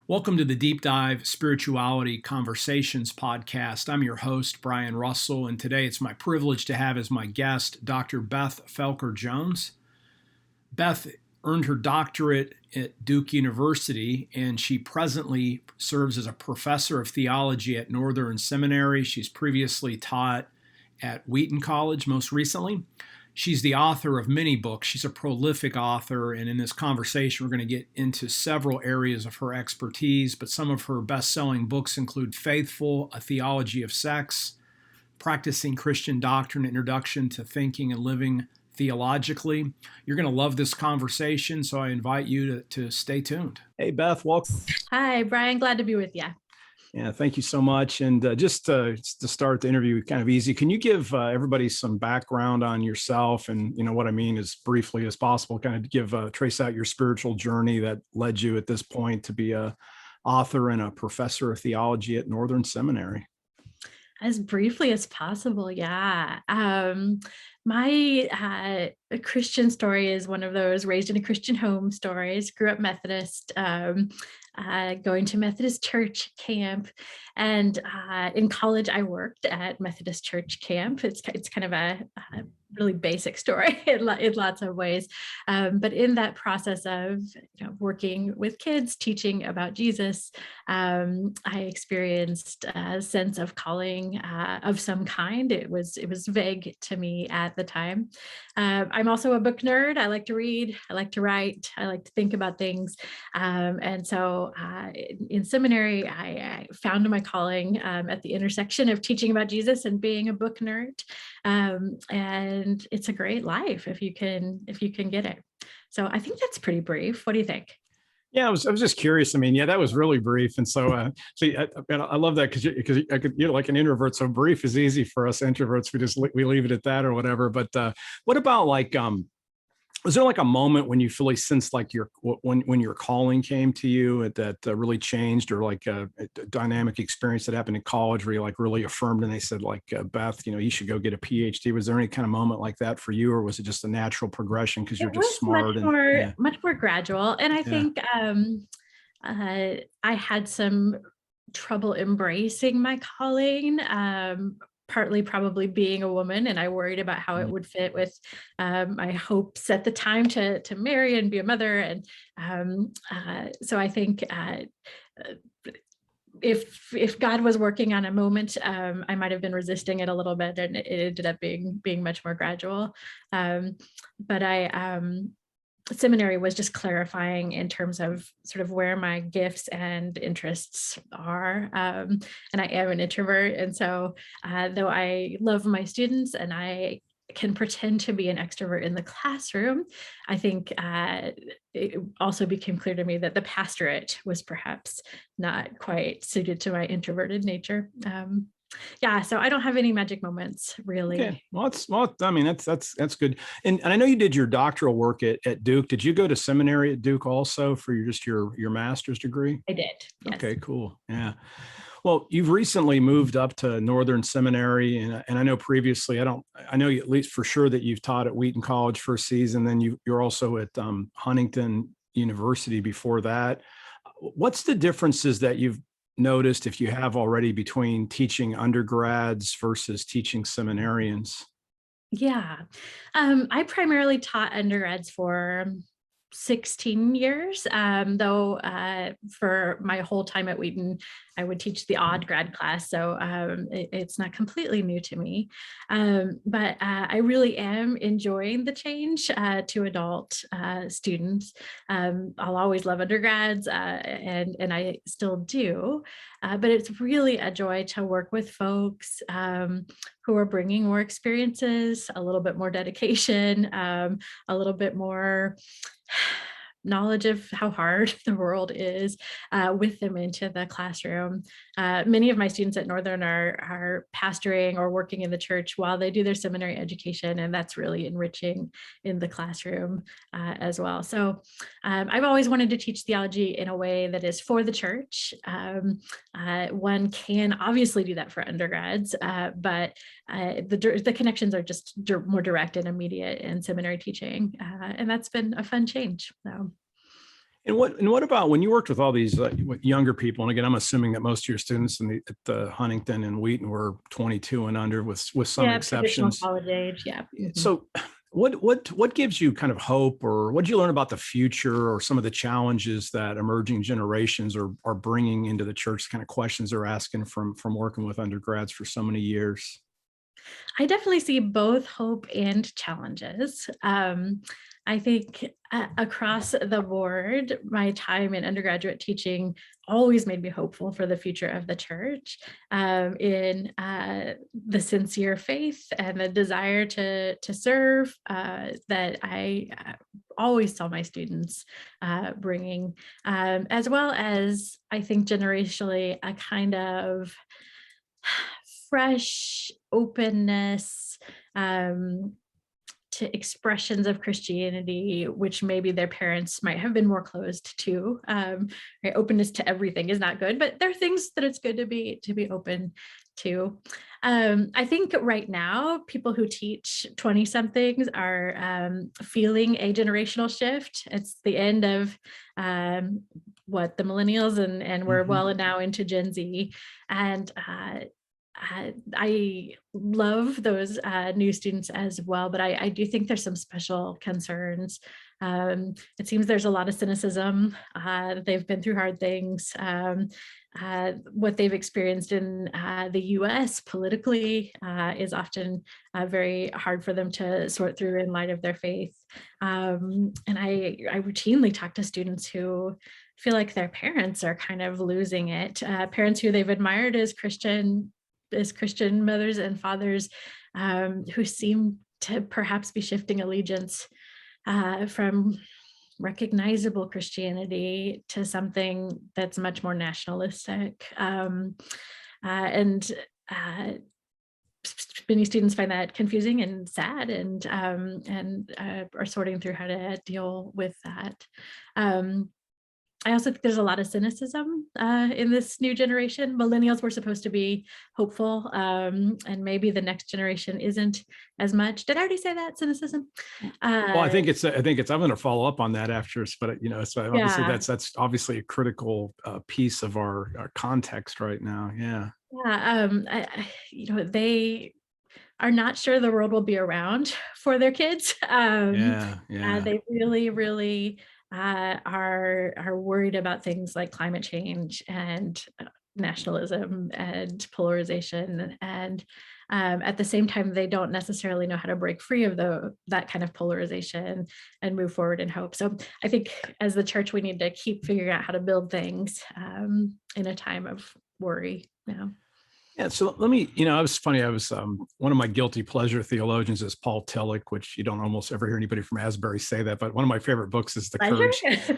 Welcome to the Deep Dive Spirituality Conversations podcast. I'm your host, Brian Russell, and today it's my privilege to have as my guest Dr. Beth Felker Jones. Beth earned her doctorate at Duke University, and she presently serves as a professor of theology at Northern Seminary. She's previously taught at Wheaton College most recently. She's the author of many books. She's a prolific author, and in this conversation, we're going to get into several areas of her expertise, but some of her best-selling books include Faithful, A Theology of Sex, Practicing Christian Doctrine, Introduction to Thinking and Living Theologically. You're going to love this conversation, so I invite you to stay tuned. Hey, Beth, welcome. Hi, Brian. Glad to be with you. Yeah, thank you so much. And just to start the interview kind of easy, can you give everybody some background on yourself? And, what I mean as briefly as possible, kind of trace out your spiritual journey that led you at this point to be a author and a professor of theology at Northern Seminary. As briefly as possible, yeah. My Christian story is one of those raised in a Christian home stories. Grew up Methodist, going to Methodist church camp, and in college I worked at Methodist church camp. It's kind of a really basic story in lots of ways, but in that process of working with kids, teaching about Jesus, I experienced a sense of calling of some kind. It was vague to me at the time. I'm also a book nerd. I like to read, I like to write, I like to think about things. And so in seminary, I found my calling at the intersection of teaching about Jesus and being a book nerd. And it's a great life if you can get it. So I think that's pretty brief. What do you think? Yeah, I was just curious. I mean, yeah, that was really brief. And so, I love that because you're like an introvert. So brief is easy for us introverts. We leave it at that or whatever. But what about was there like a moment when you fully sensed like when your calling came to you that really changed, or like a dynamic experience that happened in college where you like really affirmed and they said like, Beth, you should go get a PhD? Was there any kind of moment like that for you, or was it just a natural progression because you're just smart? Much more gradual. And I think I had some trouble embracing my calling. Partly probably being a woman, and I worried about how it would fit with my hopes at the time to marry and be a mother. And so I think if God was working on a moment, I might have been resisting it a little bit, and it ended up being much more gradual. But seminary was just clarifying in terms of sort of where my gifts and interests are. And I am an introvert. And so though I love my students and I can pretend to be an extrovert in the classroom, I think it also became clear to me that the pastorate was perhaps not quite suited to my introverted nature. So I don't have any magic moments, really. Okay. That's good. And I know you did your doctoral work at Duke. Did you go to seminary at Duke also for your master's degree? I did. Yes. Okay, cool. Yeah. Well, you've recently moved up to Northern Seminary, and I know previously, I know you, at least for sure, that you've taught at Wheaton College for a season. Then you're also at Huntington University before that. What's the differences that you've noticed, if you have already, between teaching undergrads versus teaching seminarians? Yeah, I primarily taught undergrads for 16 years, though for my whole time at Wheaton, I would teach the odd grad class, so it's not completely new to me. But I really am enjoying the change to adult students. I'll always love undergrads, and I still do, but it's really a joy to work with folks who are bringing more experiences, a little bit more dedication, a little bit more knowledge of how hard the world is with them into the classroom. Many of my students at Northern are pastoring or working in the church while they do their seminary education, and that's really enriching in the classroom as well. So I've always wanted to teach theology in a way that is for the church. One can obviously do that for undergrads, but the connections are just more direct and immediate in seminary teaching, and that's been a fun change. So. And what about when you worked with all these younger people? And again, I'm assuming that most of your students at the Huntington and Wheaton were 22 and under, with some Traditional exceptions. college age. Yeah. Mm-hmm. So, what gives you kind of hope, or what did you learn about the future, or some of the challenges that emerging generations are bringing into the church? Kind of questions they're asking from working with undergrads for so many years. I definitely see both hope and challenges. I think across the board, my time in undergraduate teaching always made me hopeful for the future of the church, in the sincere faith and the desire to serve that I always saw my students bringing, as well as, I think, generationally, a kind of fresh openness to expressions of Christianity, which maybe their parents might have been more closed to. Right? Openness to everything is not good, but there are things that it's good to be open to. I think right now, people who teach 20-somethings are feeling a generational shift. It's the end of the millennials, and we're well now into Gen Z. And I love those new students as well, but I do think there's some special concerns. It seems there's a lot of cynicism. They've been through hard things. What they've experienced in the US politically is often very hard for them to sort through in light of their faith. And I routinely talk to students who feel like their parents are kind of losing it. Parents who they've admired as Christian mothers and fathers, who seem to perhaps be shifting allegiance from recognizable Christianity to something that's much more nationalistic. And many students find that confusing and sad, and are sorting through how to deal with that. I also think there's a lot of cynicism in this new generation. Millennials were supposed to be hopeful, and maybe the next generation isn't as much. Did I already say that? Cynicism? Well, I think I'm going to follow up on that after, but so obviously Yeah. that's obviously a critical piece of our context right now. Yeah. Yeah. They are not sure the world will be around for their kids. Yeah. They really, really are worried about things like climate change and nationalism and polarization, and at the same time, they don't necessarily know how to break free of that kind of polarization and move forward in hope. So I think as the church, we need to keep figuring out how to build things in a time of worry now. Yeah, so let me, I was funny. I was one of my guilty pleasure theologians is Paul Tillich, which you don't almost ever hear anybody from Asbury say that. But one of my favorite books is The Courage. It's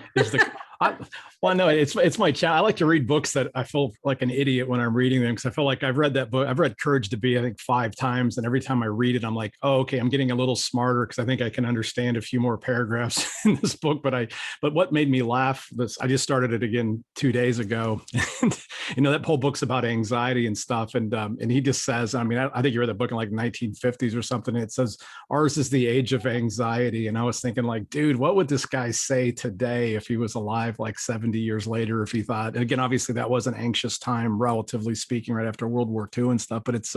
my challenge. I like to read books that I feel like an idiot when I'm reading them, because I feel like I've read that book. I've read Courage to Be, I think 5 times, and every time I read it, I'm like, oh, okay, I'm getting a little smarter because I think I can understand a few more paragraphs in this book. But what made me laugh was I just started it again 2 days ago, and that whole book's about anxiety and stuff. And he just says, I think you read the book in like 1950s or something. And it says, ours is the age of anxiety. And I was thinking, like, dude, what would this guy say today if he was alive like 70 years later, if he thought, and again, obviously that was an anxious time, relatively speaking, right after World War II and stuff, but it's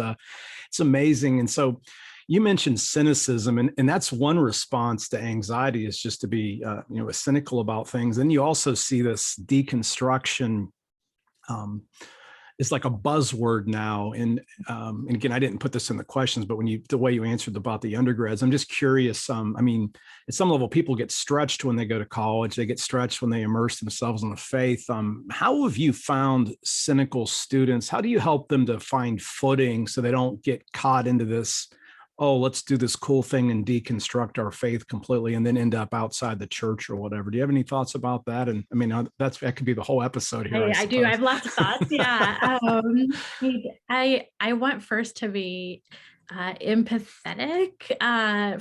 amazing. And so you mentioned cynicism, and that's one response to anxiety, is just to be, cynical about things. And you also see this deconstruction, it's like a buzzword now. And again, I didn't put this in the questions, but the way you answered about the undergrads, I'm just curious. At some level, people get stretched when they go to college. They get stretched when they immerse themselves in the faith. How have you found cynical students? How do you help them to find footing so they don't get caught into this, oh, let's do this cool thing and deconstruct our faith completely and then end up outside the church or whatever? Do you have any thoughts about that? And that could be the whole episode here. I do. I have lots of thoughts. Yeah. I want first to be empathetic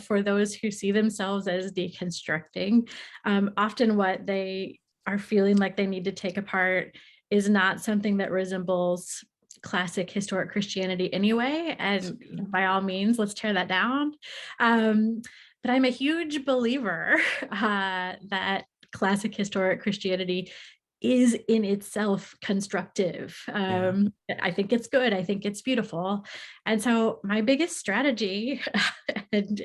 for those who see themselves as deconstructing. Often what they are feeling like they need to take apart is not something that resembles classic historic Christianity anyway. And by all means, let's tear that down. But I'm a huge believer that classic historic Christianity is in itself constructive. I think it's good. I think it's beautiful. And so my biggest strategy, and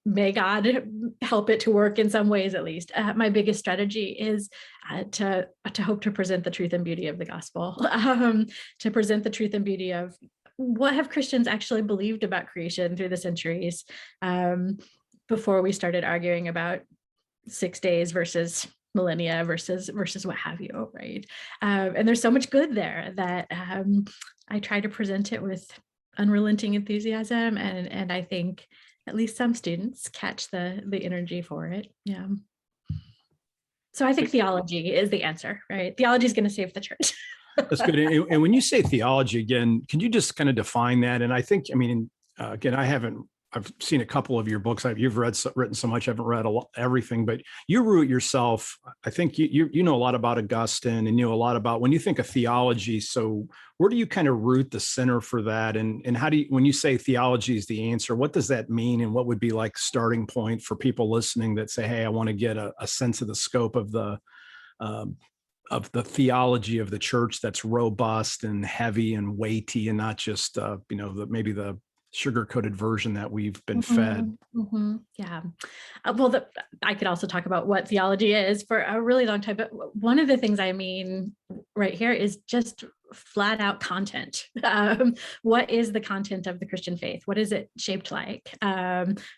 may God help it to work in some ways, at least. My biggest strategy is to hope to present the truth and beauty of the gospel, to present the truth and beauty of what have Christians actually believed about creation through the centuries, before we started arguing about 6 days versus millennia versus what have you, right? And there's so much good there that I try to present it with unrelenting enthusiasm, and I think at least some students catch the energy for it. Yeah. So I think theology is the answer, right? Theology is going to save the church. That's good. And when you say theology, again, can you just kind of define that? And I think, again, I've seen a couple of your books. You've written so much. I haven't read everything, but you root yourself. I think you know a lot about Augustine, and you know a lot about when you think of theology. So where do you kind of root the center for that? And how do you, when you say theology is the answer, what does that mean? And what would be like starting point for people listening that say, hey, I want to get a sense of the scope of the theology of the church that's robust and heavy and weighty, and not just maybe the sugar-coated version that we've been fed. Yeah. Well, I could also talk about what theology is for a really long time, but one of the things I mean right here is just flat out content. What is the content of the Christian faith? What is it shaped like?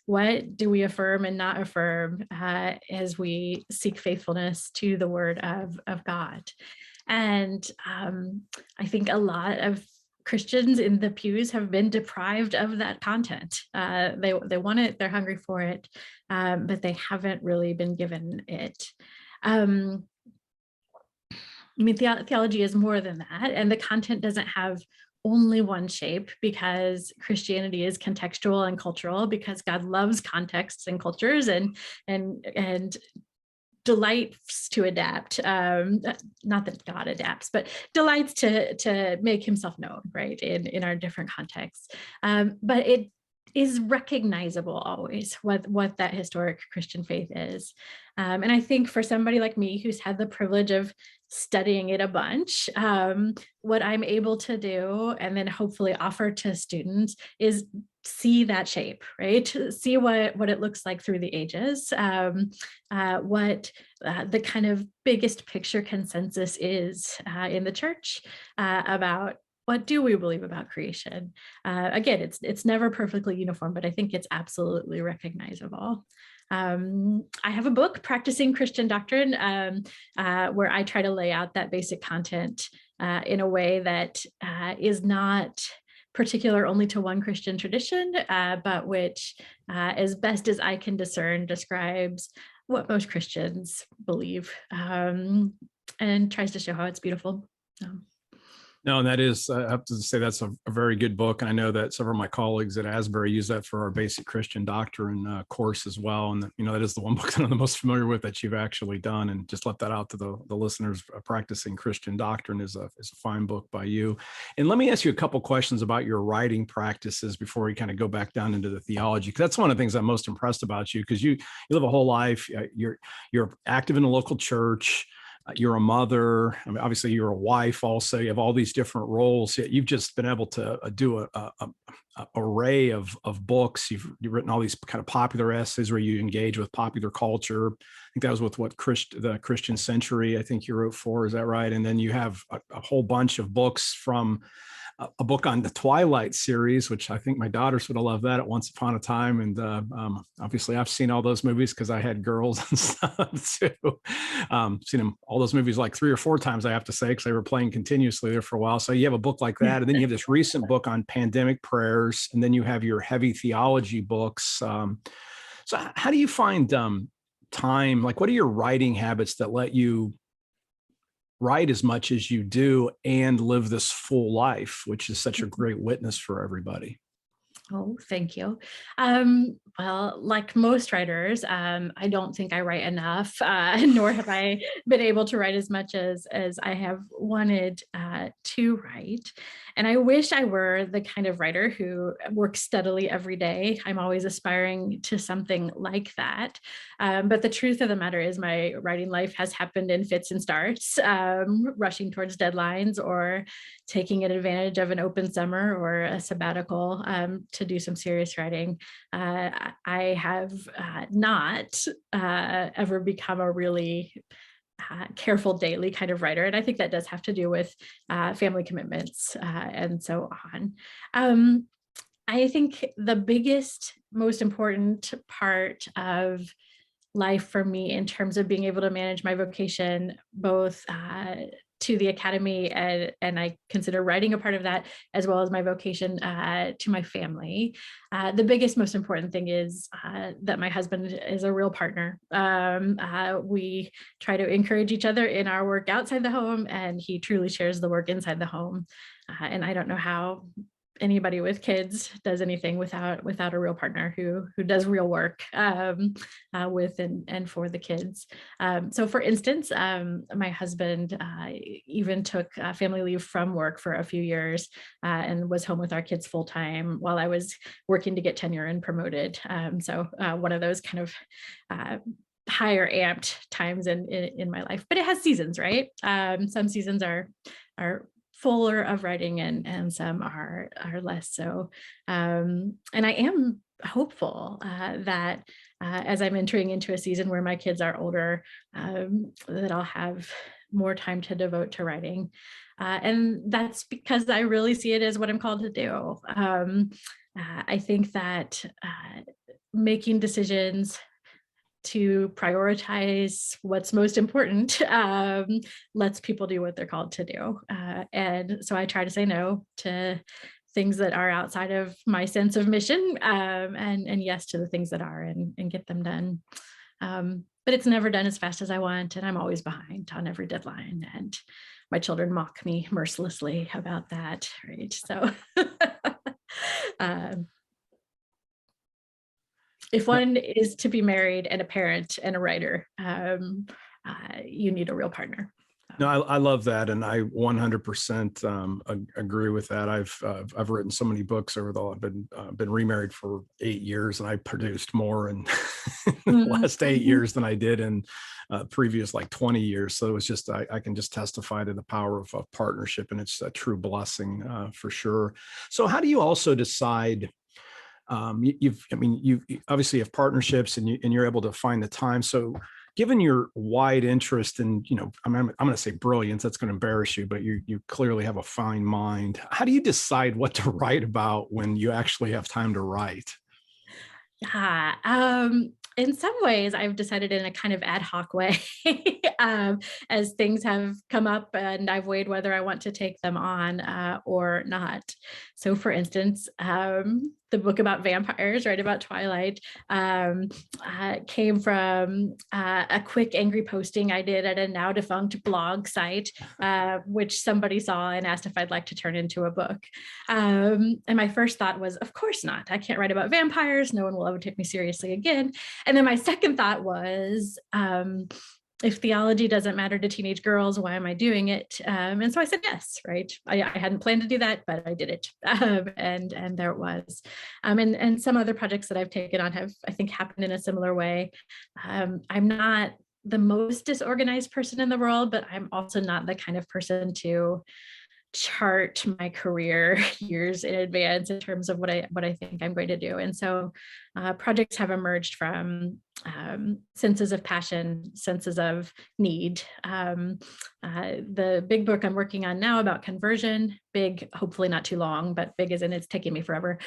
What do we affirm and not affirm as we seek faithfulness to the word of God? And I think a lot of Christians in the pews have been deprived of that content. They want it, they're hungry for it, but they haven't really been given it. Theology is more than that, and the content doesn't have only one shape, because Christianity is contextual and cultural, because God loves contexts and cultures and delights to adapt, not that God adapts, but delights to make himself known, right, in our different contexts. But it is recognizable always what that historic Christian faith is. And I think for somebody like me who's had the privilege of studying it a bunch, what I'm able to do and then hopefully offer to students is see that shape, right? See what it looks like through the ages, what the kind of biggest picture consensus is in the church about what do we believe about creation. Again, it's never perfectly uniform, but I think it's absolutely recognizable. I have a book, Practicing Christian Doctrine, where I try to lay out that basic content in a way that is not particular only to one Christian tradition, but which, as best as I can discern, describes what most Christians believe, and tries to show how it's beautiful. No, and that is, I have to say, that's a very good book. And I know that several of my colleagues at Asbury use that for our basic Christian doctrine course as well. And, that is the one book that I'm the most familiar with that you've actually done. And just let that out to the listeners. Practicing Christian Doctrine is a fine book by you. And let me ask you a couple questions about your writing practices before we kind of go back down into the theology, because that's one of the things I'm most impressed about you, because you live a whole life. You're active in the local church. You're a mother. I mean, obviously, you're a wife also. You have all these different roles. You've just been able to do a array of books. You've written all these kind of popular essays where you engage with popular culture. I think that was with the Christian Century, I think you wrote for. Is that right? And then you have a whole bunch of books from a book on the Twilight series, which I think my daughters would have loved that at Once Upon a Time. And obviously I've seen all those movies because I had girls and stuff too. Seen them, all those movies like 3 or 4 times, I have to say, because they were playing continuously there for a while. So you have a book like that. And then you have this recent book on pandemic prayers. And then you have your heavy theology books. So how do you find time? Like, what are your writing habits that let you write as much as you do and live this full life, which is such a great witness for everybody? Oh, thank you. Well, like most writers, I don't think I write enough, nor have I been able to write as much as I have wanted. to write. And I wish I were the kind of writer who works steadily every day. I'm always aspiring to something like that. But the truth of the matter is my writing life has happened in fits and starts, rushing towards deadlines or taking advantage of an open summer or a sabbatical to do some serious writing. I have not ever become a really careful daily kind of writer. And I think that does have to do with family commitments and so on. I think the biggest, most important part of life for me in terms of being able to manage my vocation, both to the academy, and I consider writing a part of that, as well as my vocation to my family. The biggest, most important thing is that my husband is a real partner. We try to encourage each other in our work outside the home, and he truly shares the work inside the home. And I don't know how anybody with kids does anything without a real partner who does real work with and for the kids. So for instance, my husband even took family leave from work for a few years and was home with our kids full time while I was working to get tenure and promoted. So one of those kind of higher amped times in my life, but it has seasons, right? Some seasons are fuller of writing and some are less so. And I am hopeful that as I'm entering into a season where my kids are older, that I'll have more time to devote to writing. And that's because I really see it as what I'm called to do. I think that making decisions to prioritize what's most important lets people do what they're called to do. And so I try to say no to things that are outside of my sense of mission and yes to the things that are and get them done. But it's never done as fast as I want. And I'm always behind on every deadline. And my children mock me mercilessly about that, right? So if one is to be married and a parent and a writer, you need a real partner. No, I love that, and I 100% agree with that. I've written so many books over I've been remarried for 8 years, and I produced more in the last 8 years than I did in previous 20 years. So it was just I can just testify to the power of partnership, and it's a true blessing for sure. So how do you also decide? You obviously have partnerships and you're able to find the time. So given your wide interest in, I'm going to say brilliance, that's going to embarrass you, but you clearly have a fine mind. How do you decide what to write about when you actually have time to write? Yeah. In some ways, I've decided in a kind of ad hoc way as things have come up and I've weighed whether I want to take them on or not. So for instance, the book about vampires, right, about Twilight, came from a quick angry posting I did at a now defunct blog site, which somebody saw and asked if I'd like to turn into a book. And my first thought was, of course not. I can't write about vampires. No one will ever take me seriously again. And then my second thought was, if theology doesn't matter to teenage girls, why am I doing it? And so I said yes, right? I hadn't planned to do that, but I did it. And there it was. And some other projects that I've taken on have, I think, happened in a similar way. I'm not the most disorganized person in the world, but I'm also not the kind of person to chart my career years in advance in terms of what I think I'm going to do. And so projects have emerged from senses of passion, senses of need. The big book I'm working on now about conversion, big, hopefully not too long, but big as in it's taking me forever,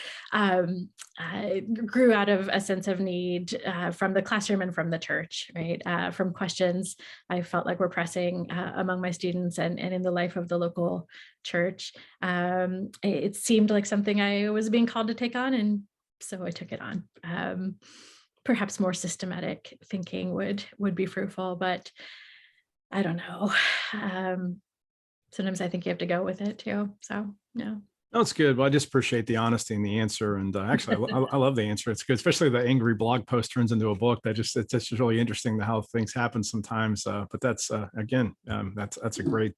grew out of a sense of need from the classroom and from the church, right? From questions I felt like were pressing among my students and in the life of the local church. It seemed like something I was being called to take on, and so I took it on. Perhaps more systematic thinking would be fruitful, but I don't know. Sometimes I think you have to go with it too. So yeah. That's good. Well, I just appreciate the honesty and the answer. And actually, I love the answer. It's good, especially the angry blog post turns into a book. It's just really interesting how things happen sometimes. But that's again, that's a great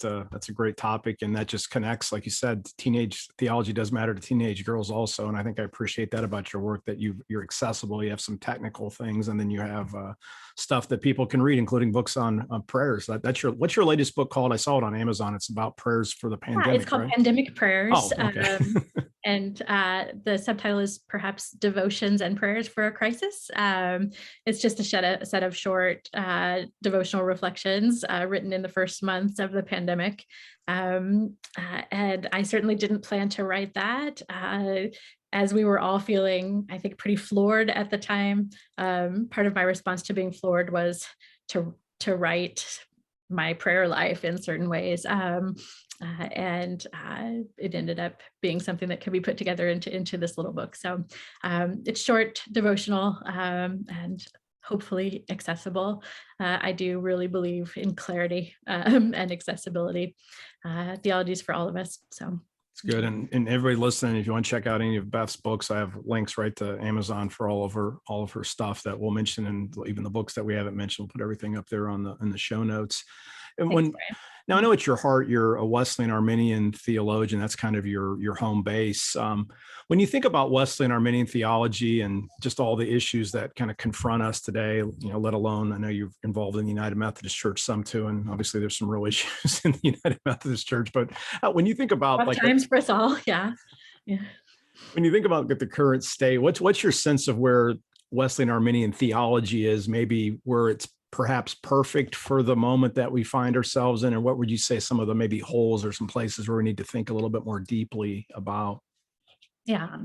topic, and that just connects, like you said, teenage theology does matter to teenage girls also. And I think I appreciate that about your work, that you're accessible. You have some technical things, and then you have stuff that people can read, including books on prayers. What's your latest book called? I saw it on Amazon. It's about prayers for the pandemic. Yeah, it's called right? Pandemic Prayers. Oh, okay. And the subtitle is perhaps Devotions and Prayers for a Crisis. It's just a set of short devotional reflections written in the first months of the pandemic. And I certainly didn't plan to write that. As we were all feeling, I think, pretty floored at the time. Part of my response to being floored was to write my prayer life in certain ways. And it ended up being something that can be put together into this little book. So it's short, devotional, and hopefully accessible. I do really believe in clarity and accessibility. Theology is for all of us. So it's good. And everybody listening, if you want to check out any of Beth's books, I have links right to Amazon for all of her stuff that we'll mention, and even the books that we haven't mentioned. We'll put everything up there in the show notes. And thanks, now I know at your heart, you're a Wesleyan Arminian theologian. That's kind of your home base. When you think about Wesleyan Arminian theology and just all the issues that kind of confront us today, let alone, I know you're involved in the United Methodist Church some too, and obviously there's some real issues in the United Methodist Church. But when you think about times for us all, yeah. When you think about the current state, what's your sense of where Wesleyan Arminian theology is, maybe where it's perhaps perfect for the moment that we find ourselves in? Or what would you say some of the maybe holes or some places where we need to think a little bit more deeply about? Yeah.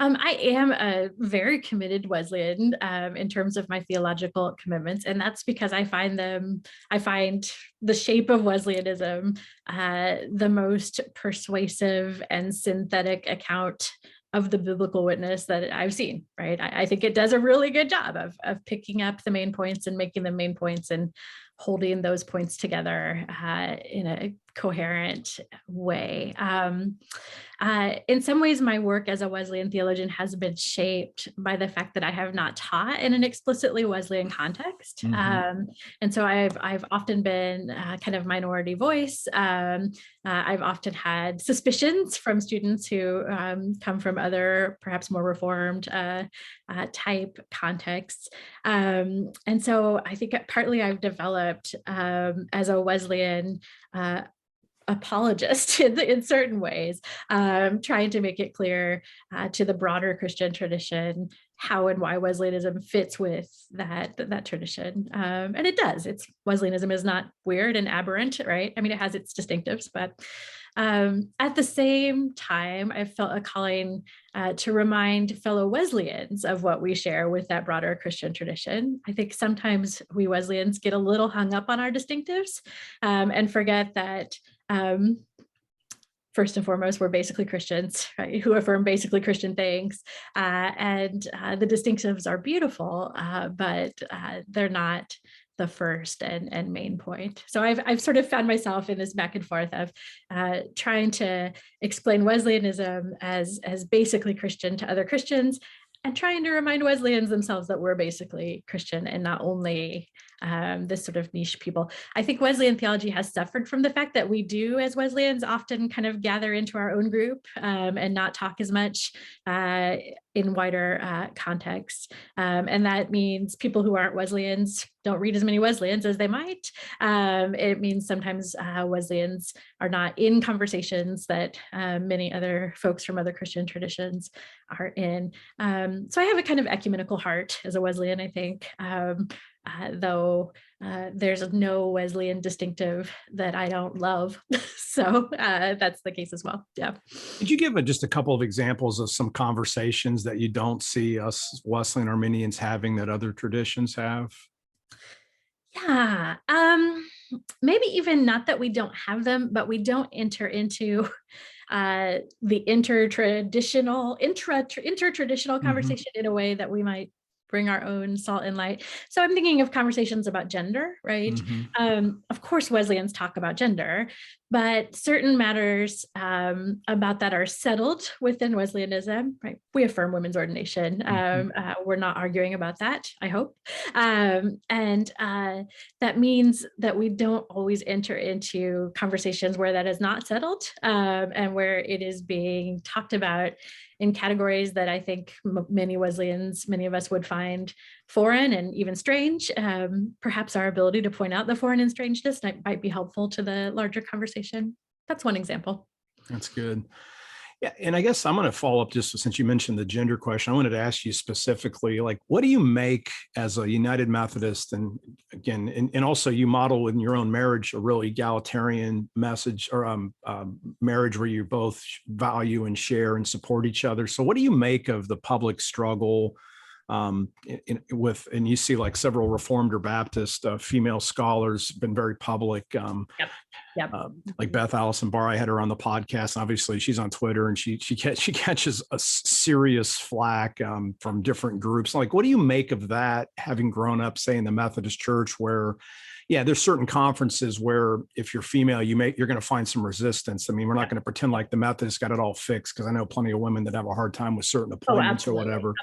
I am a very committed Wesleyan in terms of my theological commitments. And that's because I find the shape of Wesleyanism the most persuasive and synthetic account of the biblical witness that I've seen, right? I think it does a really good job of picking up the main points and making them main points and holding those points together in a coherent way. In some ways, my work as a Wesleyan theologian has been shaped by the fact that I have not taught in an explicitly Wesleyan context. Mm-hmm. And so I've often been kind of minority voice. I've often had suspicions from students who come from other, perhaps more reformed type contexts. And so I think partly I've developed as a Wesleyan apologist in certain ways, trying to make it clear to the broader Christian tradition how and why Wesleyanism fits with that tradition. And it does. Wesleyanism is not weird and aberrant, right? I mean, it has its distinctives, but at the same time, I felt a calling to remind fellow Wesleyans of what we share with that broader Christian tradition. I think sometimes we Wesleyans get a little hung up on our distinctives and forget that first and foremost, we're basically Christians, right, who affirm basically Christian things. And the distinctives are beautiful, but they're not the first and main point. So I've sort of found myself in this back and forth of trying to explain Wesleyanism as basically Christian to other Christians, and trying to remind Wesleyans themselves that we're basically Christian and not only this sort of niche people. I think Wesleyan theology has suffered from the fact that we do, as Wesleyans, often kind of gather into our own group and not talk as much in wider contexts. And that means people who aren't Wesleyans don't read as many Wesleyans as they might. It means sometimes Wesleyans are not in conversations that many other folks from other Christian traditions are in. So I have a kind of ecumenical heart as a Wesleyan, I think, though there's no Wesleyan distinctive that I don't love. So that's the case as well. Yeah. Could you give just a couple of examples of some conversations that you don't see us Wesleyan Arminians having that other traditions have? Yeah. Maybe even not that we don't have them, but we don't enter into the intertraditional conversation in a way that we might bring our own salt and light. So I'm thinking of conversations about gender, right? Of course, Wesleyans talk about gender, but certain matters about that are settled within Wesleyanism, right? We affirm women's ordination. We're not arguing about that, I hope. And that means that we don't always enter into conversations where that is not settled and where it is being talked about in categories that I think many Wesleyans, many of us would find foreign and even strange. Perhaps our ability to point out the foreign and strangeness might be helpful to the larger conversation. That's one example. That's good. Yeah, and I guess I'm going to follow up just since you mentioned the gender question. I wanted to ask you specifically, like, what do you make as a United Methodist? And again, and also you model in your own marriage a real egalitarian message or marriage where you both value and share and support each other. So what do you make of the public struggle and you see like several Reformed or Baptist female scholars been very public. Like Beth Allison Barr, I had her on the podcast. Obviously, she's on Twitter and she catches a serious flack from different groups. Like, what do you make of that? Having grown up, say, in the Methodist Church, where there's certain conferences where if you're female, you're going to find some resistance. I mean, we're not going to pretend like the Methodists got it all fixed, because I know plenty of women that have a hard time with certain appointments or whatever.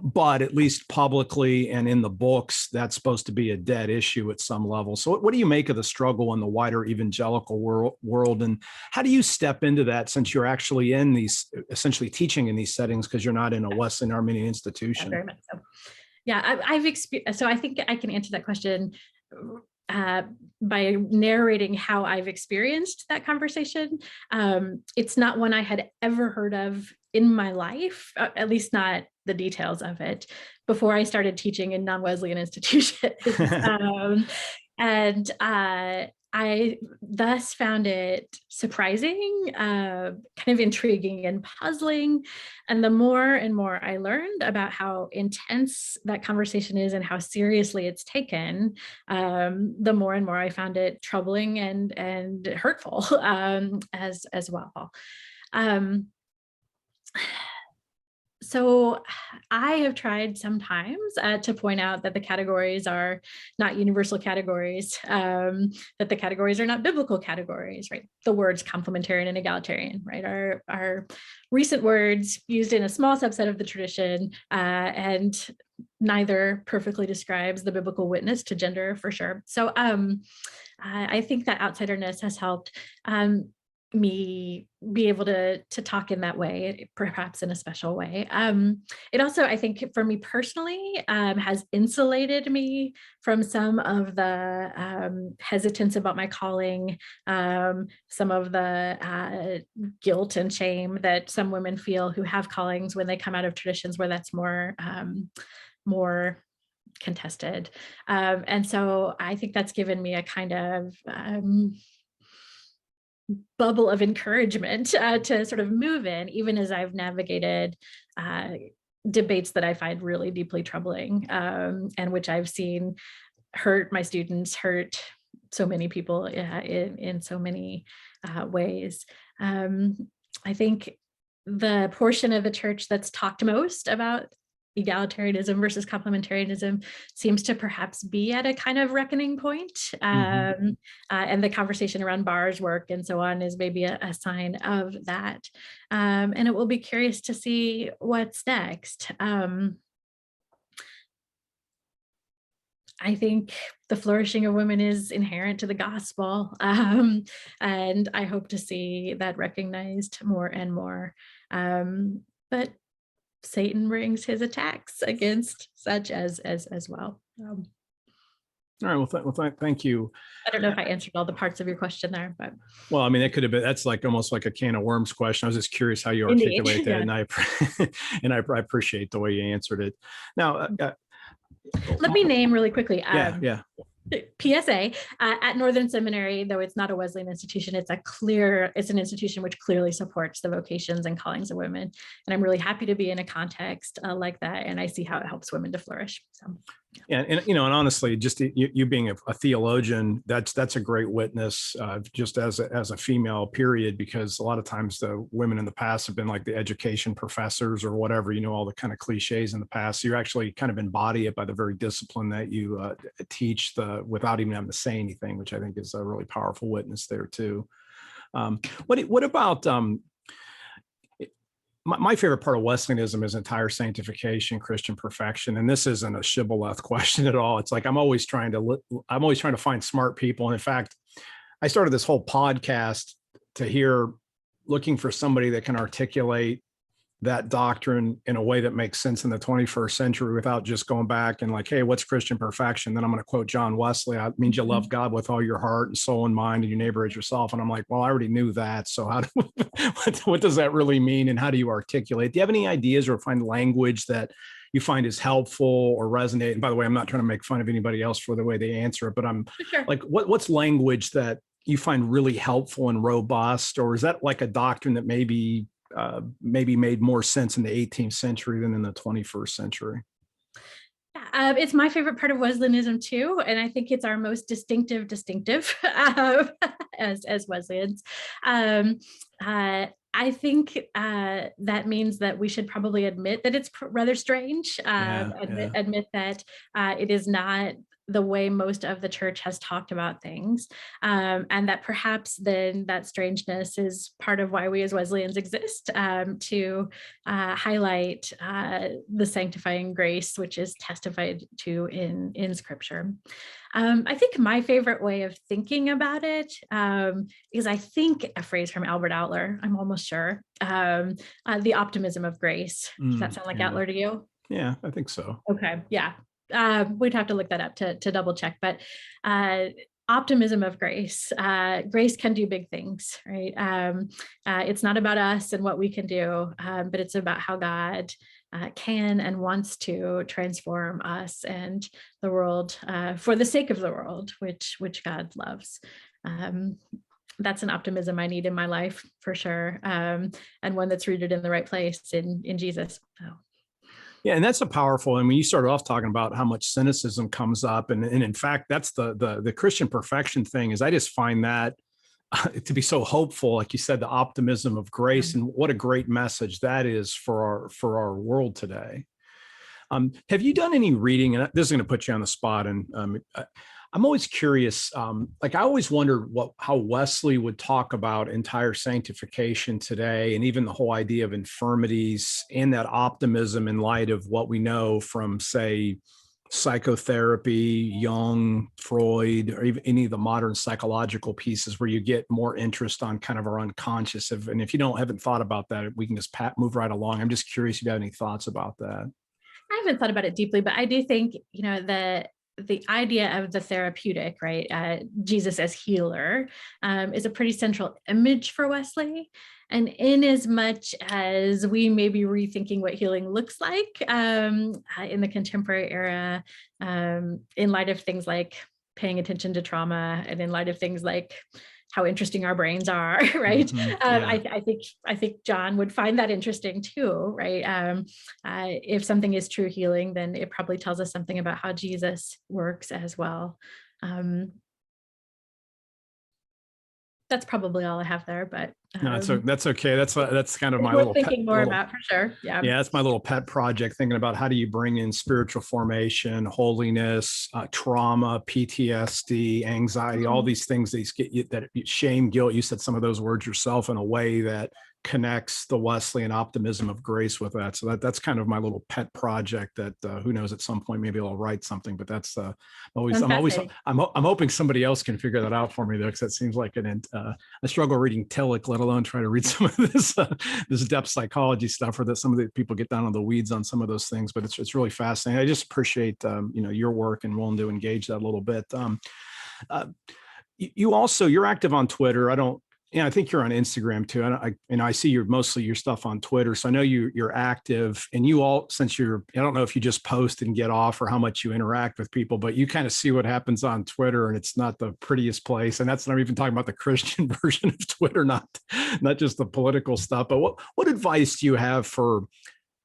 But at least publicly and in the books, that's supposed to be a dead issue at some level. So what do you make of the struggle in the wider evangelical world? And how do you step into that, since you're actually in these, essentially teaching in these settings, because you're not in a Wesleyan Arminian institution? Very much so. I've experienced, so I think I can answer that question by narrating how I've experienced that conversation. It's not one I had ever heard of in my life, at least not the details of it, before I started teaching in non-Wesleyan institutions. And I thus found it surprising, kind of intriguing and puzzling. And the more and more I learned about how intense that conversation is and how seriously it's taken, the more and more I found it troubling and hurtful as well. So I have tried sometimes to point out that the categories are not universal categories, that the categories are not biblical categories, right? The words complementarian and egalitarian, right, are recent words used in a small subset of the tradition, and neither perfectly describes the biblical witness to gender, for sure. So I think that outsiderness has helped me be able to talk in that way, perhaps in a special way. It also, I think, for me personally, has insulated me from some of the hesitance about my calling, some of the guilt and shame that some women feel who have callings when they come out of traditions where that's more contested. And so I think that's given me a kind of bubble of encouragement to sort of move in, even as I've navigated debates that I find really deeply troubling, and which I've seen hurt my students, hurt so many people in so many ways. I think the portion of the church that's talked most about egalitarianism versus complementarianism seems to perhaps be at a kind of reckoning point. And the conversation around Barr's work and so on is maybe a sign of that. And it will be curious to see what's next. I think the flourishing of women is inherent to the gospel. And I hope to see that recognized more and more. But Satan brings his attacks against such as well. All right. Well, thank you. I don't know if I answered all the parts of your question there, but. Well, I mean, it could have been, that's like almost like a can of worms question. I was just curious how you articulate that. Yeah. And I appreciate the way you answered it. Now, let me name really quickly. PSA at Northern Seminary, though it's not a Wesleyan institution, it's an institution which clearly supports the vocations and callings of women. And I'm really happy to be in a context like that. And I see how it helps women to flourish. So. And honestly, just you being a theologian, that's a great witness, just as a female, period, because a lot of times the women in the past have been like the education professors or whatever, all the kind of cliches in the past. So you actually kind of embody it by the very discipline that you teach without even having to say anything, which I think is a really powerful witness there too. What about my favorite part of Wesleyanism is entire sanctification, Christian perfection. And this isn't a shibboleth question at all. It's like, I'm always trying to find smart people. And in fact, I started this whole podcast looking for somebody that can articulate that doctrine in a way that makes sense in the 21st century without just going back and like, hey, what's Christian perfection? Then I'm going to quote John Wesley. It means you love God with all your heart and soul and mind and your neighbor as yourself. And I'm like, well, I already knew that. So what does that really mean? And how do you articulate? Do you have any ideas or find language that you find is helpful or resonate? And by the way, I'm not trying to make fun of anybody else for the way they answer it, but I'm like, what's language that you find really helpful and robust? Or is that like a doctrine that maybe made more sense in the 18th century than in the 21st century? It's my favorite part of Wesleyanism too, and I think it's our most distinctive as Wesleyans. I think that means that we should probably admit that it's rather strange. Admit that it is not the way most of the church has talked about things, and that perhaps then that strangeness is part of why we as Wesleyans exist, to highlight the sanctifying grace which is testified to in Scripture. I think my favorite way of thinking about it is, I think, a phrase from Albert Outler. I'm almost sure. The optimism of grace. Does that sound like Outler to you? Yeah, I think so. Okay, yeah. We'd have to look that up to double check, but optimism of grace. Grace can do big things, right? It's not about us and what we can do, but it's about how God can and wants to transform us and the world for the sake of the world, which God loves. That's an optimism I need in my life for sure, and one that's rooted in the right place in Jesus. So. Yeah, and that's a powerful. And when you started off talking about how much cynicism comes up, and in fact, that's the Christian perfection thing. Is I just find that to be so hopeful, like you said, the optimism of grace, and what a great message that is for our world today. Have you done any reading? And this is going to put you on the spot, and I'm always curious. Like I always wondered how Wesley would talk about entire sanctification today, and even the whole idea of infirmities and that optimism in light of what we know from, say, psychotherapy, Jung, Freud, or even any of the modern psychological pieces where you get more interest on kind of our unconscious. And if you haven't thought about that, we can just move right along. I'm just curious if you have any thoughts about that. I haven't thought about it deeply, but I do think, the idea of the therapeutic, right? Jesus as healer is a pretty central image for Wesley. And in as much as we may be rethinking what healing looks like in the contemporary era, in light of things like paying attention to trauma, and in light of things like how interesting our brains are, right? I think John would find that interesting too, right? If something is true healing, then it probably tells us something about how Jesus works as well. That's probably all I have there, but no, that's okay. That's kind of my little thinking more about for sure. Yeah, that's my little pet project, thinking about how do you bring in spiritual formation, holiness, trauma, PTSD, anxiety, all these things that shame, guilt. You said some of those words yourself in a way that connects the Wesleyan optimism of grace with that. So that's kind of my little pet project that who knows, at some point maybe I'll write something, but that's I'm hoping somebody else can figure that out for me though, because that seems like I struggle reading Tillich, let alone try to read some of this depth psychology stuff, or that some of the people get down on the weeds on some of those things, but it's really fascinating. I just appreciate your work and willing to engage that a little bit. You're active on Twitter. I think you're on Instagram too. And I see mostly your stuff on Twitter. So I know you're active, and I don't know if you just post and get off or how much you interact with people, but you kind of see what happens on Twitter, and it's not the prettiest place. And that's not even talking about the Christian version of Twitter, not just the political stuff. But what advice do you have for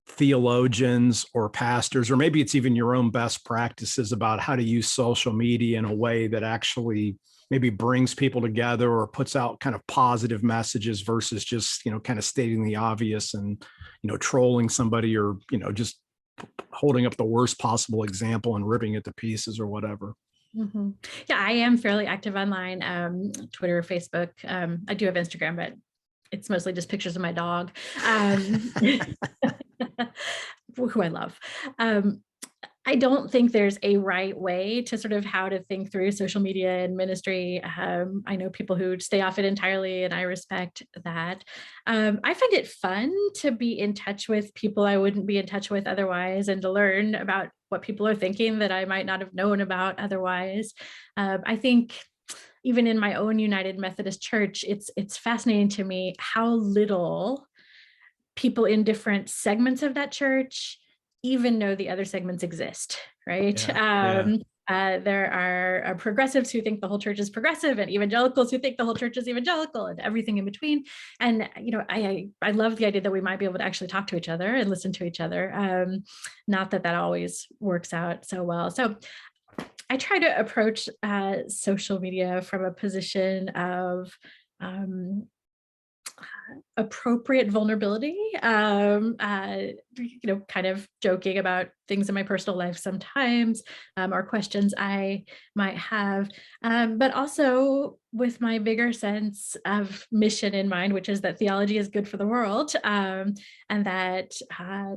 theologians or pastors, or maybe it's even your own best practices about how to use social media in a way that actually maybe brings people together or puts out kind of positive messages versus just, kind of stating the obvious and, trolling somebody or, just holding up the worst possible example and ripping it to pieces or whatever. Mm-hmm. Yeah, I am fairly active online, Twitter, Facebook. I do have Instagram, but it's mostly just pictures of my dog, who I love. I don't think there's a right way to sort of how to think through social media and ministry. I know people who stay off it entirely, and I respect that. I find it fun to be in touch with people I wouldn't be in touch with otherwise, and to learn about what people are thinking that I might not have known about otherwise. I think even in my own United Methodist Church, it's fascinating to me how little people in different segments of that church even know the other segments exist, right? There are progressives who think the whole church is progressive, and evangelicals who think the whole church is evangelical, and everything in between. And I love the idea that we might be able to actually talk to each other and listen to each other. Not that always works out so well. So I try to approach social media from a position of appropriate vulnerability, kind of joking about things in my personal life sometimes, or questions I might have, but also with my bigger sense of mission in mind, which is that theology is good for the world, and that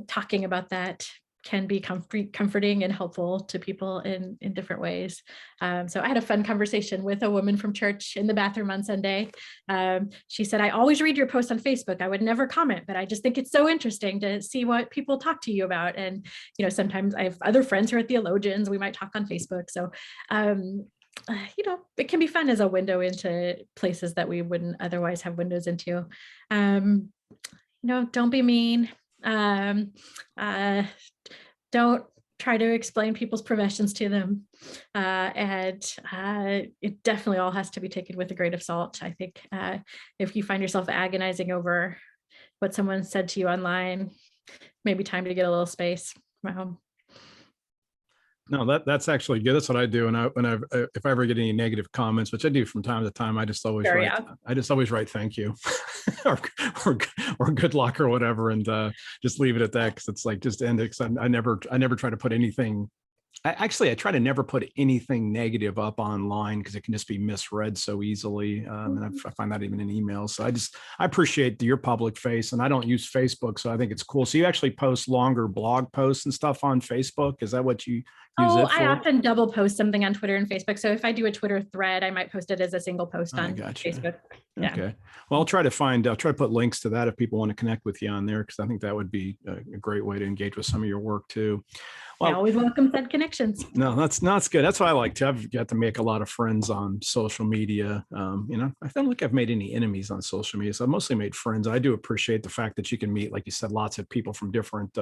talking about that can be comforting and helpful to people in different ways. So I had a fun conversation with a woman from church in the bathroom on Sunday. She said, I always read your posts on Facebook. I would never comment, but I just think it's so interesting to see what people talk to you about. And, sometimes I have other friends who are theologians. We might talk on Facebook. So, it can be fun as a window into places that we wouldn't otherwise have windows into. Don't be mean. Don't try to explain people's professions to them. And it definitely all has to be taken with a grain of salt. I think if you find yourself agonizing over what someone said to you online, maybe time to get a little space from home. No, that's actually good. That's what I do. And if I ever get any negative comments, which I do from time to time, I just always write thank you or good luck or whatever, and just leave it at that, because it's like, just end it. Because I never try to put anything. I try to never put anything negative up online, because it can just be misread so easily. And I find that even in emails. So I appreciate your public face, and I don't use Facebook, so I think it's cool. So you actually post longer blog posts and stuff on Facebook. Is that what you use it for? I often double post something on Twitter and Facebook. So if I do a Twitter thread, I might post it as a single post on Facebook. Yeah. Okay. Well, I'll try to put links to that if people want to connect with you on there, because I think that would be a great way to engage with some of your work too. Well, I always welcome said connections. No, that's good. That's what I like to. I've got to make a lot of friends on social media. I don't think I've made any enemies on social media. So I've mostly made friends. I do appreciate the fact that you can meet, like you said, lots of people from different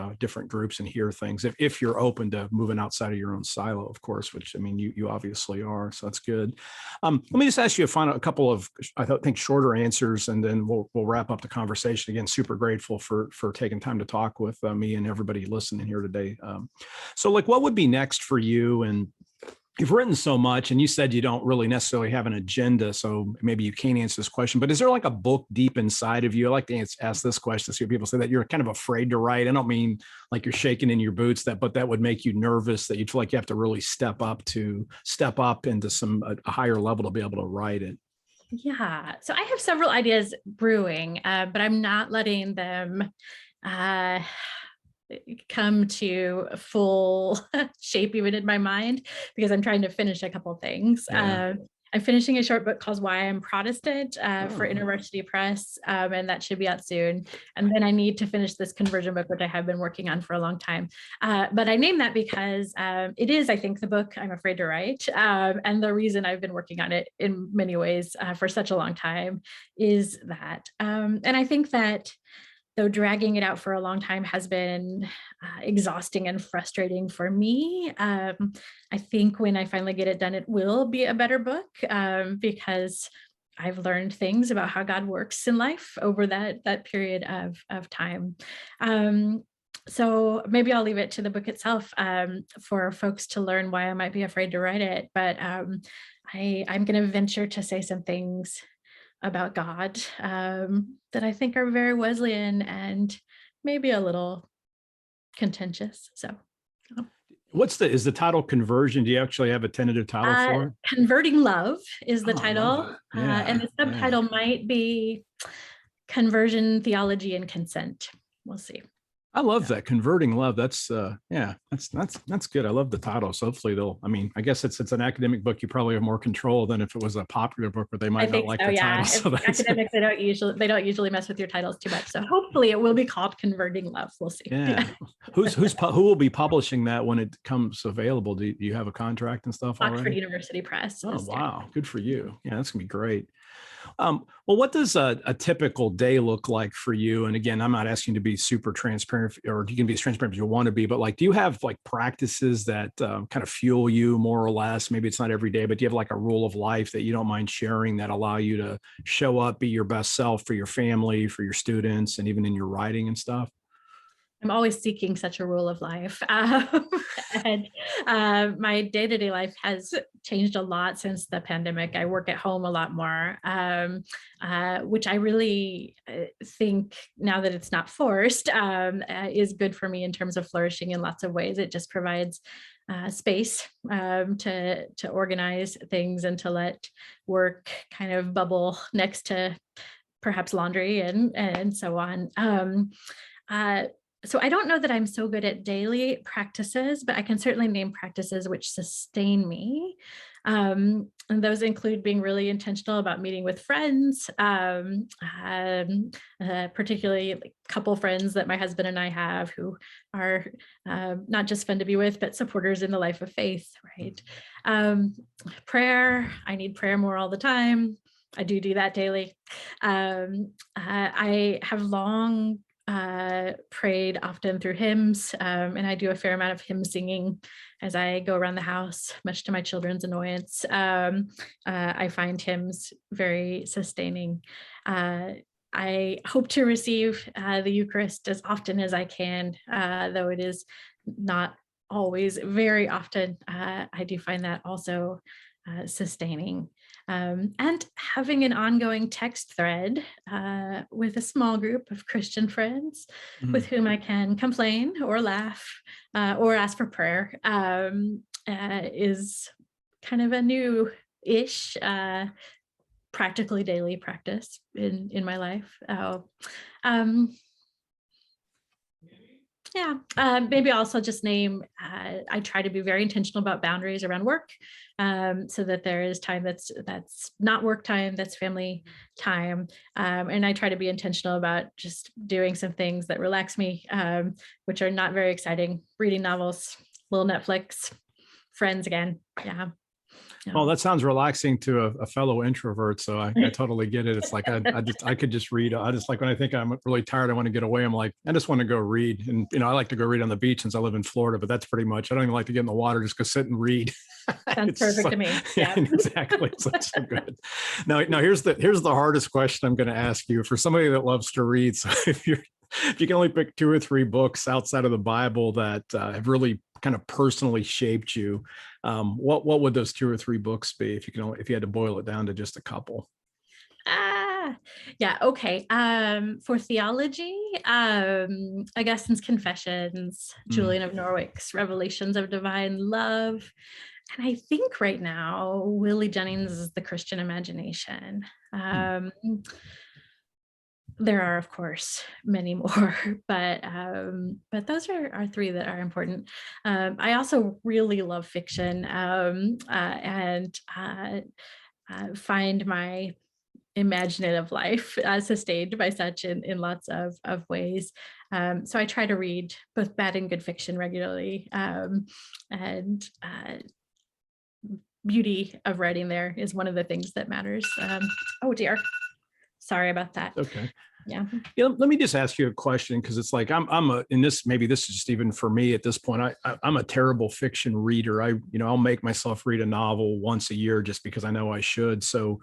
groups and hear things. If you're open to moving outside of your own silo, of course, which you obviously are. So that's good. Let me just ask you a couple of, I think, shorter answers, and then we'll wrap up the conversation. Again, super grateful for taking time to talk with me and everybody listening here today. So, what would be next for you? And you've written so much, and you said you don't really necessarily have an agenda, so maybe you can't answer this question, but is there like a book deep inside of you? I like to ask this question, see what people say, that you're kind of afraid to write. I don't mean like you're shaking in your boots, but that would make you nervous, that you feel like you have to really step up into a higher level to be able to write it. Yeah. So I have several ideas brewing, but I'm not letting them come to full shape even in my mind, because I'm trying to finish a couple of things. Yeah. I'm finishing a short book called Why I'm Protestant for InterVarsity Press, and that should be out soon. And then I need to finish this conversion book, which I have been working on for a long time. But I named that because it is, I think, the book I'm afraid to write. And the reason I've been working on it in many ways for such a long time is that. And I think that though dragging it out for a long time has been exhausting and frustrating for me, I think when I finally get it done, it will be a better book, because I've learned things about how God works in life over that period of time. So maybe I'll leave it to the book itself for folks to learn why I might be afraid to write it. But I'm going to venture to say some things about God that I think are very Wesleyan and maybe a little contentious. So Is the title Conversion? Do you actually have a tentative title for it? Converting Love is the title. Yeah, and the subtitle might be Conversion, Theology, and Consent. We'll see. I love that, Converting Love. That's that's good. I love the title. So hopefully I guess it's an academic book. You probably have more control than if it was a popular book where they might not like the title. So academics, they don't usually mess with your titles too much. So hopefully it will be called Converting Love. We'll see. Yeah. Who will be publishing that when it comes available? Do you have a contract and stuff already? Oxford University Press. Oh, wow. Good for you. Yeah, that's gonna be great. Well, what does a typical day look like for you? And again, I'm not asking you to be super transparent, or you can be as transparent as you want to be, but like, do you have like practices that kind of fuel you more or less? Maybe it's not every day, but do you have like a rule of life that you don't mind sharing that allow you to show up, be your best self for your family, for your students, and even in your writing and stuff? I'm always seeking such a rule of life. And my day-to-day life has changed a lot since the pandemic. I work at home a lot more, which I really think, now that it's not forced, is good for me in terms of flourishing in lots of ways. It just provides space to organize things and to let work kind of bubble next to perhaps laundry and so on. So I don't know that I'm so good at daily practices, but I can certainly name practices which sustain me. And those include being really intentional about meeting with friends, particularly like couple friends that my husband and I have who are not just fun to be with, but supporters in the life of faith, right? Prayer, I need prayer more all the time. I do that daily. I have long prayed often through hymns, and I do a fair amount of hymn singing as I go around the house, much to my children's annoyance. I find hymns very sustaining. I hope to receive the Eucharist as often as I can, though it is not always very often. I do find that also sustaining. And having an ongoing text thread with a small group of Christian friends with whom I can complain or laugh or ask for prayer is kind of a new-ish, practically daily practice in my life. Maybe also just name, I try to be very intentional about boundaries around work, so that there is time that's not work time, that's family time. And I try to be intentional about just doing some things that relax me, which are not very exciting. Reading novels, little Netflix, friends again. Yeah. Well, that sounds relaxing to a fellow introvert. So I totally get it. It's like, I could just read. I just like, when I think I'm really tired, I want to get away. I'm like, I just want to go read. And, I like to go read on the beach since I live in Florida, but that's pretty much, I don't even like to get in the water, just go sit and read. Sounds perfect to me. Yeah, exactly. So good. Now here's the hardest question I'm going to ask you for somebody that loves to read. So if you can only pick 2 or 3 books outside of the Bible that have really kind of personally shaped you, what would those 2 or 3 books be if you had to boil it down to just a couple? Okay. For theology, Augustine's Confessions, Julian of Norwich, Revelations of Divine Love. And I think right now, Willie Jennings' The Christian Imagination. There are, of course, many more, but those are 3 that are important. I also really love fiction, and find my imaginative life sustained by such in lots of ways. So I try to read both bad and good fiction regularly, and beauty of writing there is one of the things that matters. Oh dear. Sorry about that. Okay. Yeah. Let me just ask you a question, because it's like maybe this is just even for me at this point. I'm a terrible fiction reader. I'll make myself read a novel once a year just because I know I should. So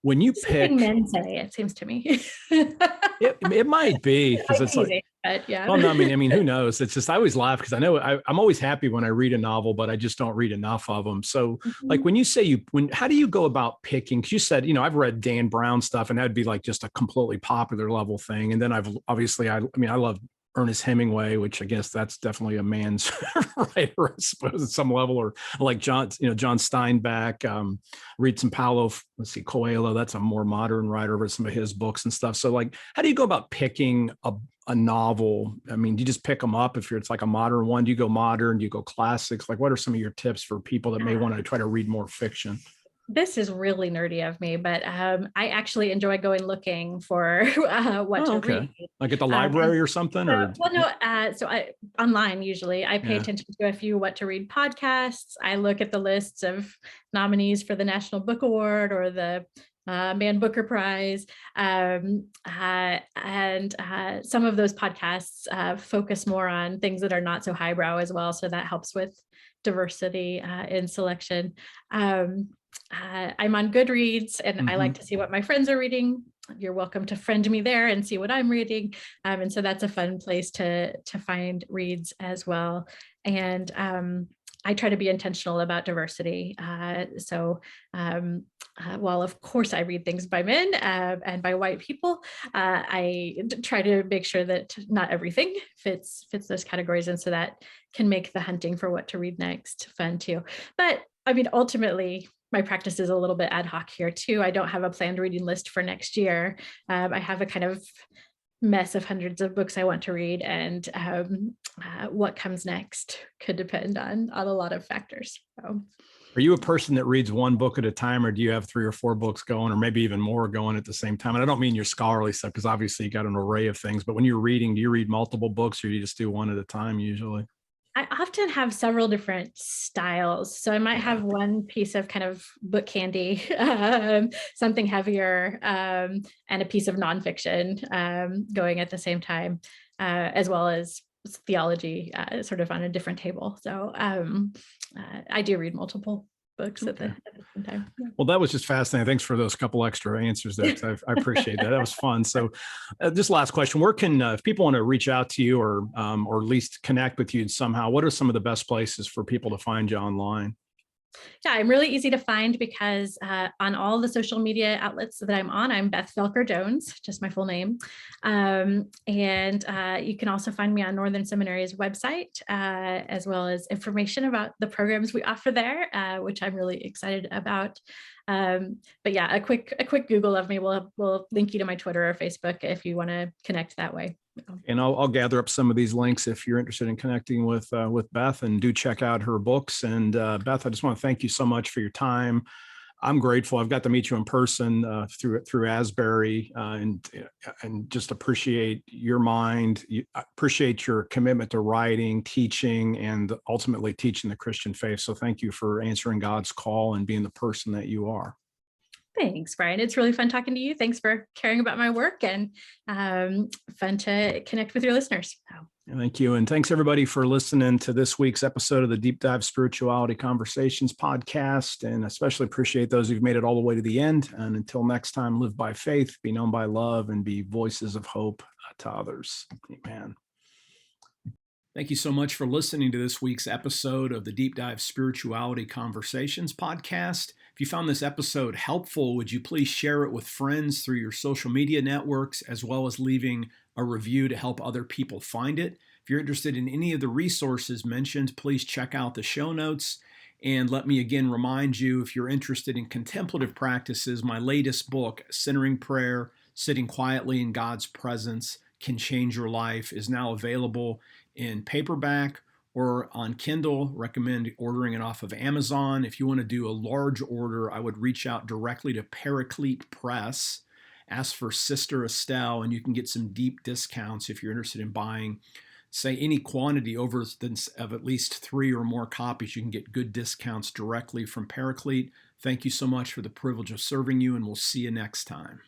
when you pick, men say, it seems to me. it might be, because it's like, But yeah. Well, no, I mean, who knows? It's just I always laugh because I know I'm always happy when I read a novel, but I just don't read enough of them. So, like Mhm. when you say how do you go about picking? Because you said, I've read Dan Brown stuff, and that'd be like just a completely popular level thing. And then I've obviously, I mean, I love Ernest Hemingway, which I guess that's definitely a man's writer, I suppose, at some level, or like John Steinbeck. Read some Paulo, let's see, Coelho. That's a more modern writer. Read some of his books and stuff. So, like, how do you go about picking a novel? I mean, do you just pick them up if it's like a modern one? Do you go modern? Do you go classics? Like, what are some of your tips for people that may want to try to read more fiction? This is really nerdy of me, but I actually enjoy going looking for what Oh, to okay. read. Like at the And library or something, so, or well, no, so I online usually I pay yeah. attention to a few what to read podcasts. I look at the lists of nominees for the National Book Award or the Man Booker Prize, and some of those podcasts focus more on things that are not so highbrow as well. So that helps with diversity in selection. Um, I'm on Goodreads, and I like to see what my friends are reading. You're welcome to friend me there and see what I'm reading. And so that's a fun place to find reads as well. And I try to be intentional about diversity. While of course I read things by men and by white people, I try to make sure that not everything fits those categories, and so that can make the hunting for what to read next fun too. But I mean, ultimately, my practice is a little bit ad hoc here too. I don't have a planned reading list for next year. I have a kind of mess of hundreds of books I want to read, and what comes next could depend on a lot of factors. So. Are you a person that reads one book at a time, or do you have 3 or 4 books going, or maybe even more going at the same time? And I don't mean your scholarly stuff, because obviously you got an array of things, but when you're reading, do you read multiple books, or do you just do one at a time usually? I often have several different styles. So I might Yeah. have one piece of kind of book candy, something heavier, and a piece of nonfiction going at the same time, as well as theology sort of on a different table. So I do read multiple books Okay. at the same time. Yeah. Well, that was just fascinating. Thanks for those couple extra answers there, because I appreciate that. That was fun. So, just last question: where can if people want to reach out to you, or at least connect with you somehow? What are some of the best places for people to find you online? Yeah, I'm really easy to find because on all the social media outlets that I'm on, I'm Beth Felker Jones, just my full name. And you can also find me on Northern Seminary's website, as well as information about the programs we offer there, which I'm really excited about. But yeah, a quick Google of me will link you to my Twitter or Facebook if you want to connect that way. And I'll gather up some of these links if you're interested in connecting with Beth, and do check out her books. And Beth, I just want to thank you so much for your time. I'm grateful. I've got to meet you in person through Asbury, and just appreciate your mind. Appreciate your commitment to writing, teaching, and ultimately teaching the Christian faith. So thank you for answering God's call and being the person that you are. Thanks, Brian. It's really fun talking to you. Thanks for caring about my work, and fun to connect with your listeners. Thank you. And thanks everybody for listening to this week's episode of the Deep Dive Spirituality Conversations podcast. And especially appreciate those who've made it all the way to the end. And until next time, live by faith, be known by love, and be voices of hope to others. Amen. Thank you so much for listening to this week's episode of the Deep Dive Spirituality Conversations podcast. If you found this episode helpful, would you please share it with friends through your social media networks, as well as leaving a review to help other people find it? If you're interested in any of the resources mentioned, please check out the show notes. And let me again remind you, if you're interested in contemplative practices, my latest book, Centering Prayer, Sitting Quietly in God's Presence Can Change Your Life, is now available in paperback or on Kindle. Recommend ordering it off of Amazon. If you want to do a large order, I would reach out directly to Paraclete Press. Ask for Sister Estelle, and you can get some deep discounts if you're interested in buying, say, any quantity of at least 3 or more copies. You can get good discounts directly from Paraclete. Thank you so much for the privilege of serving you, and we'll see you next time.